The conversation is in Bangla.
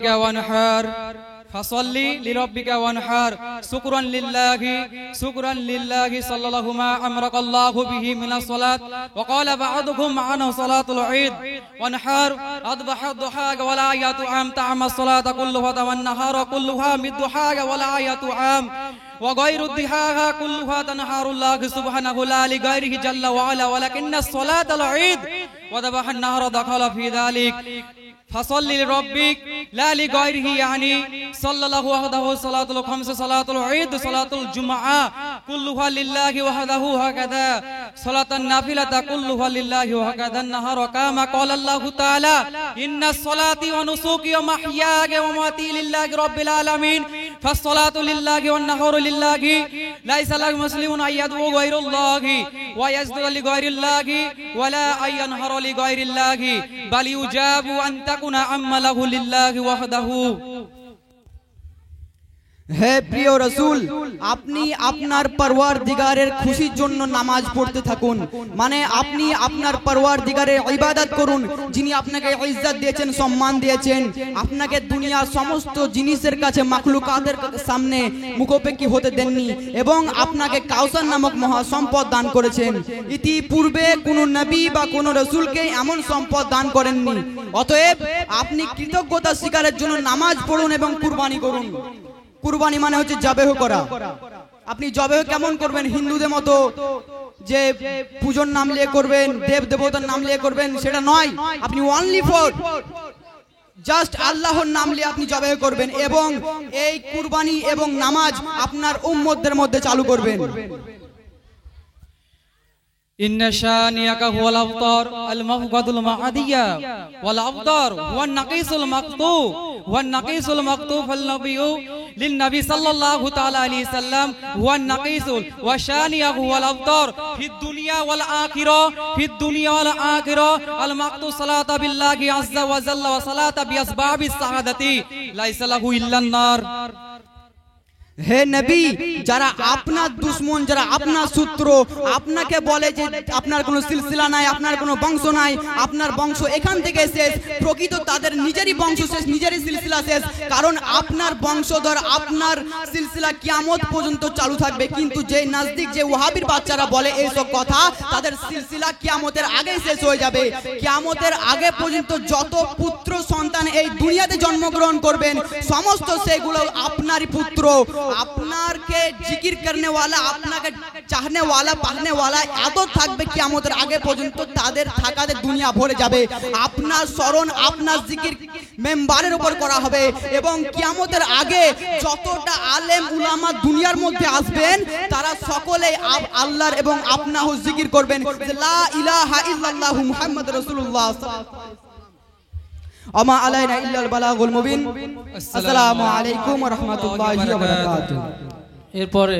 লিরাব্বিকা ওয়ানহার ফাসাল্লি লিরাব্বিকা ওয়ানহার শুকরান লিল্লাহি সাল্লাল্লাহু মা আমরাকাল্লাহু বিহি মিনাস সালাত ওয়া ক্বালা বা'দুহুম মা'না সালাতুল ঈদ ওয়ানহার আদবাহা দুহা ওয়া লা ইয়াতু'am তা'ama সালাতা কুল্লুহা ওয়ান নাহারা কুল্লুহা মিদুহা ওয়া লা ইয়াতু'am وغير الضحاها كلها تنهار الله سبحانه لا لغيره جل وعلا ولكن الصلاة العيد وذبح النهر دخل في ذلك فصل لربك لا لغيره يعني صلى الله وحده صلاة الخمس صلاة العيد صلاة الجمعة كلها لله وحده هكذا صلاة النافلة كلها لله وهكذا النهار كما قال الله تعالى إن الصلاة ونسكي ومحياي ومماتي لله رب العالمين فالصلاة لله والنهار لله ليس له مسلم أن يدعو غير الله ويسجد لغير الله ولا أن ينهر لغير الله بل يجاب أن تكون عمله لله وحده হে প্রিয় রাসূল, আপনি আপনার পরওয়ারদিগারের খুশির জন্য নামাজ পড়তে থাকুন, মানে আপনি আপনার পরওয়ারদিগারের ইবাদত করুন, যিনি আপনাকে ইজ্জত দিয়েছেন, সম্মান দিয়েছেন, আপনাকে দুনিয়ার সমস্ত জিনিসের কাছে মাখলুকাতের সামনে মুখোপেক্ষী হতে দেননি এবং আপনাকে কাউসার নামক মহা সম্পদ দান করেছেন। ইতিপূর্বে কোনো নবী বা কোনো রাসূলকে এমন সম্পদ দান করেননি। অতএব আপনি কৃতজ্ঞতা স্বীকারের জন্য নামাজ পড়ুন এবং কুরবানি করুন। কুরবানি মানে হচ্ছে জবেহ করা। আপনি জবেহ কেমন করবেন? হিন্দুদের মতো যে পূজোর নাম নিয়ে করবেন, দেব দেবতার নাম নিয়ে করবেন, সেটা নয়। আপনি অনলি ফর জাস্ট আল্লাহর নাম নিয়ে আপনি জবেহ করবেন এবং এই কুরবানি এবং নামাজ আপনার উম্মতদের মধ্যে চালু করবেন। إن شانئك هو الأبتر المفقد المعدية والأبتر هو النقيص المقطوع والنقيص المقطوع فالنبي للنبي صلى الله تعالى عليه وسلم هو النقيص وشانئه هو الأبتر في الدنيا والآخرة في الدنيا والآخرة المقطوع صلاة بالله عز وجل وصلاة بأسباب السعادة ليس له إلا النار। হে নবী, যারা আপনার দুশমন, যারা আপনার শত্রু, আপনাকে বলে যে আপনার কোনো সিলসিলা নাই, আপনার কোনো বংশ নাই, আপনার বংশ এখান থেকে শেষ, প্রকৃত তাদের নিজেরই বংশ শেষ, নিজেরই সিলসিলা শেষ। কারণ আপনার বংশধর, আপনার সিলসিলা কিয়ামত পর্যন্ত চালু থাকবে। কিন্তু যে নজদিক যে ওয়াহাবির বাচ্চারা বলে এইসব কথা, তাদের সিলসিলা কিয়ামতের আগে শেষ হয়ে যাবে। কিয়ামতের আগে পর্যন্ত যত পুত্র সন্তান এই দুনিয়াতে জন্মগ্রহণ করবেন, সমস্ত সেগুলো আপনারই পুত্র। আপনাকে জিকির করনে ওয়ালা, আপনাকে চাহনে ওয়ালা, পাহনে ওয়ালা এত থাকবে কিয়ামতের আগে পর্যন্ত, তাদের থাকাতে দুনিয়া ভরে যাবে। আপনার স্মরণ, আপনার জিকির মেম্বারের উপর করা হবে এবং কিয়ামতের আগে যতটা আলেম উলামা দুনিয়ার মধ্যে আসবেন, তারা সকলে আল্লাহর এবং আপনাহু জিকির করবেন, লা ইলাহা ইল্লাল্লাহু মুহাম্মাদুর রাসূলুল্লাহ আমা আলাইনা ইল্লাল বালাগুল মুবিন। আসসালামু আলাইকুম ওয়া রাহমাতুল্লাহি ওয়া বারাকাতুহু। এরপরে